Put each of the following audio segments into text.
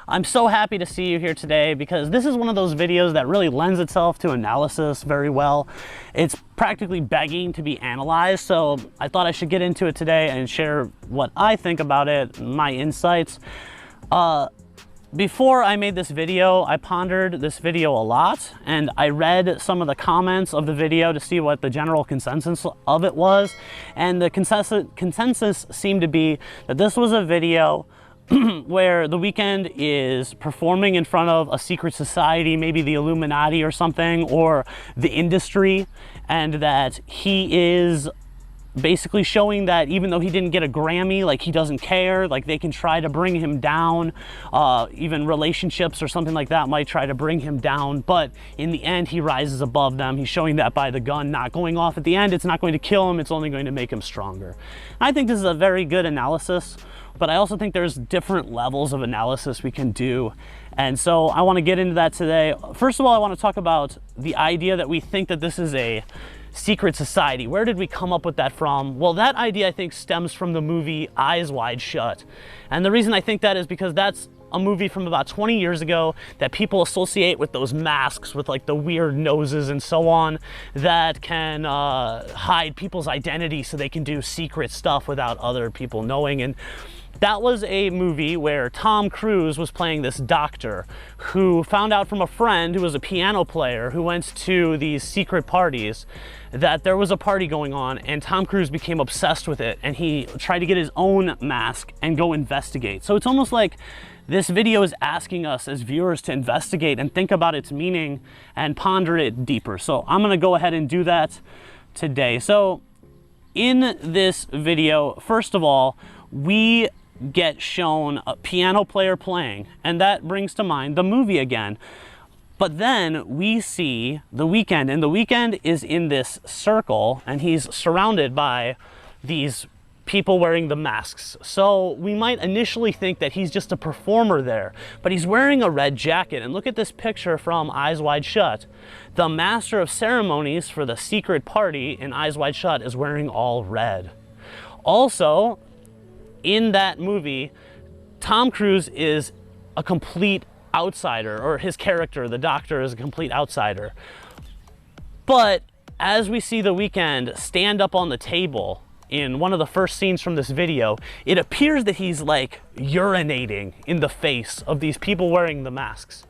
I'm so happy to see you here today because this is one of those videos that really lends itself to analysis very well. It's practically begging to be analyzed, so I thought I should get into it today and share what I think about it, my insights. Before I made this video, I pondered this video a lot, and I read some of the comments of the video to see what the general consensus of it was, and the consensus seemed to be that this was a video where The Weeknd is performing in front of a secret society, maybe the Illuminati or something, or the industry, and that he is basically showing that even though he didn't get a Grammy, like, he doesn't care, like they can try to bring him down, even relationships or something like that might try to bring him down, but in the end he rises above them. He's showing that by the gun not going off at the end, it's not going to kill him, it's only going to make him stronger. I think this is a very good analysis, but I also think there's different levels of analysis we can do, and so I want to get into that today. First of all, I want to talk about the idea that we think that this is a secret society. Where did we come up with that from? Well, that idea I think stems from the movie Eyes Wide Shut, and the reason I think that is because that's a movie from about 20 years ago that people associate with those masks with like the weird noses and so on that can hide people's identity so they can do secret stuff without other people knowing. And that was a movie where Tom Cruise was playing this doctor who found out from a friend who was a piano player who went to these secret parties that there was a party going on, and Tom Cruise became obsessed with it, and he tried to get his own mask and go investigate. So it's almost like this video is asking us as viewers to investigate and think about its meaning and ponder it deeper. So I'm gonna go ahead and do that today. So in this video, first of all, we get shown a piano player playing, and that brings to mind the movie again. But then we see The Weeknd, and The Weeknd is in this circle, and he's surrounded by these people wearing the masks. So we might initially think that he's just a performer there, but he's wearing a red jacket. And look at this picture from Eyes Wide Shut. The master of ceremonies for the secret party in Eyes Wide Shut is wearing all red. Also, in that movie, Tom Cruise is a complete outsider, or his character, the doctor, is a complete outsider. But as we see The Weeknd stand up on the table in one of the first scenes from this video, it appears that he's like urinating in the face of these people wearing the masks.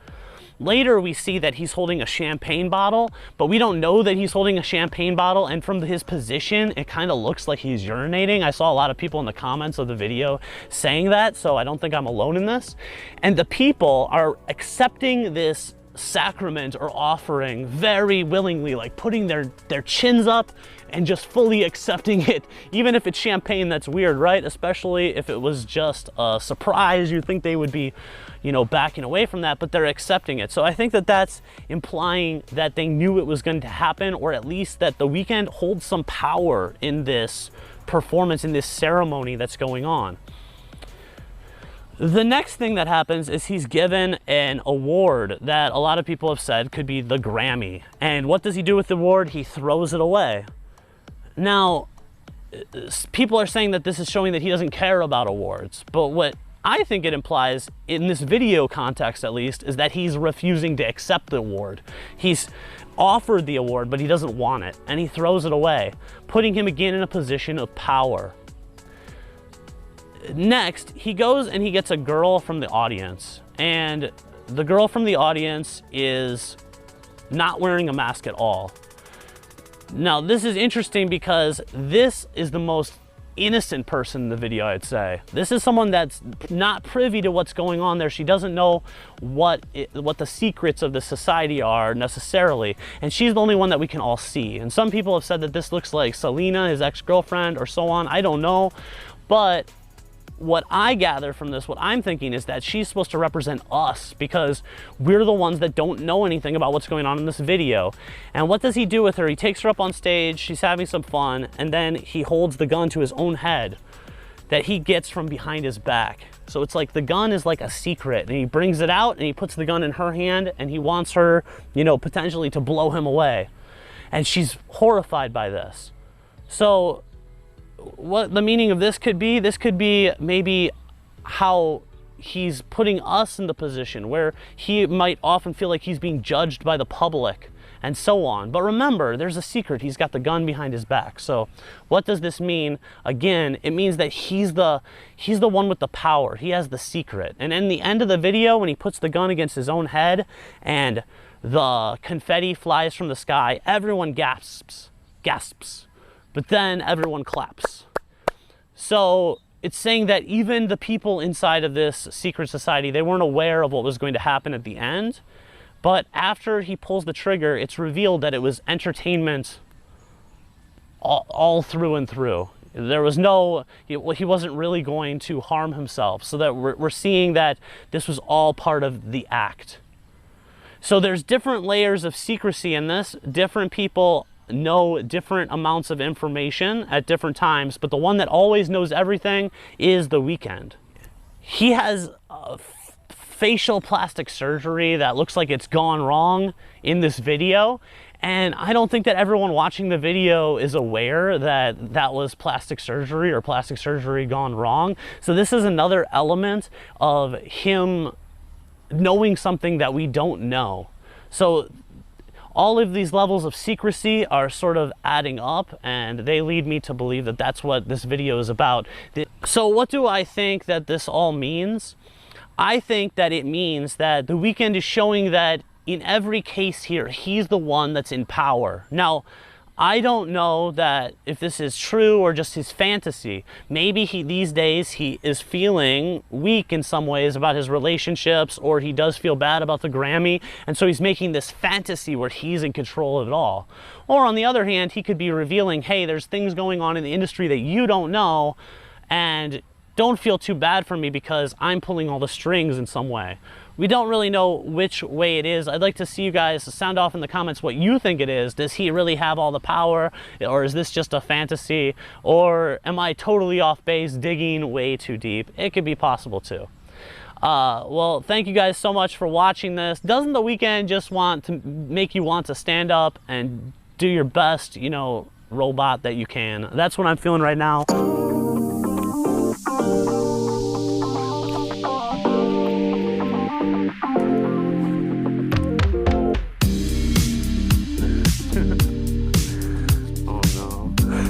Later we see that he's holding a champagne bottle, but we don't know that he's holding a champagne bottle, and from his position it kind of looks like he's urinating. I saw a lot of people in the comments of the video saying that, so I don't think I'm alone in this. And the people are accepting this sacrament or offering very willingly, like putting their chins up and just fully accepting it. Even if it's champagne, that's weird, right? Especially if it was just a surprise, you'd think they would be, you know, backing away from that, but they're accepting it. So I think that that's implying that they knew it was going to happen, or at least that The Weeknd holds some power in this performance, in this ceremony that's going on. The next thing that happens is he's given an award that a lot of people have said could be the Grammy. And what does he do with the award? He throws it away. Now, people are saying that this is showing that he doesn't care about awards, but what I think it implies, in this video context at least, is that he's refusing to accept the award. He's offered the award, but he doesn't want it, and he throws it away, putting him again in a position of power. Next, he goes and he gets a girl from the audience, and the girl from the audience is not wearing a mask at all. Now, this is interesting because this is the most innocent person in the video, I'd say. This is someone that's not privy to what's going on there. She doesn't know what the secrets of the society are necessarily, and she's the only one that we can all see. And some people have said that this looks like Selena, his ex-girlfriend, or so on. I don't know, but what I gather from this, what I'm thinking, is that she's supposed to represent us because we're the ones that don't know anything about what's going on in this video. And what does he do with her? He takes her up on stage, she's having some fun, and then he holds the gun to his own head that he gets from behind his back. So it's like the gun is like a secret, and he brings it out and he puts the gun in her hand, and he wants her, you know, potentially to blow him away. And she's horrified by this. So what the meaning of this could be maybe how he's putting us in the position where he might often feel like he's being judged by the public and so on. But remember, there's a secret. He's got the gun behind his back. So what does this mean? Again, it means that he's the one with the power. He has the secret. And in the end of the video, when he puts the gun against his own head and the confetti flies from the sky, everyone gasps. But then everyone claps. So it's saying that even the people inside of this secret society, they weren't aware of what was going to happen at the end. But after he pulls the trigger, it's revealed that it was entertainment all through and through. There was no, he wasn't really going to harm himself. So that we're seeing that this was all part of the act. So there's different layers of secrecy in this. Different people know different amounts of information at different times, but the one that always knows everything is the Weeknd. He has facial plastic surgery that looks like it's gone wrong in this video, and I don't think that everyone watching the video is aware that that was plastic surgery or plastic surgery gone wrong. So this is another element of him knowing something that we don't know. So all of these levels of secrecy are sort of adding up, and they lead me to believe that that's what this video is about. So what do I think that this all means? I think that it means that the Weeknd is showing that in every case here, he's the one that's in power. Now, I don't know that if this is true or just his fantasy. Maybe these days he is feeling weak in some ways about his relationships, or he does feel bad about the Grammy, and so he's making this fantasy where he's in control of it all. Or on the other hand, he could be revealing, hey, there's things going on in the industry that you don't know, and don't feel too bad for me because I'm pulling all the strings in some way. We don't really know which way it is. I'd like to see you guys sound off in the comments what you think it is. Does he really have all the power, or is this just a fantasy? Or am I totally off base, digging way too deep? It could be possible too. Well, thank you guys so much for watching this. Doesn't the Weeknd just want to make you want to stand up and do your best, you know, robot that you can? That's what I'm feeling right now.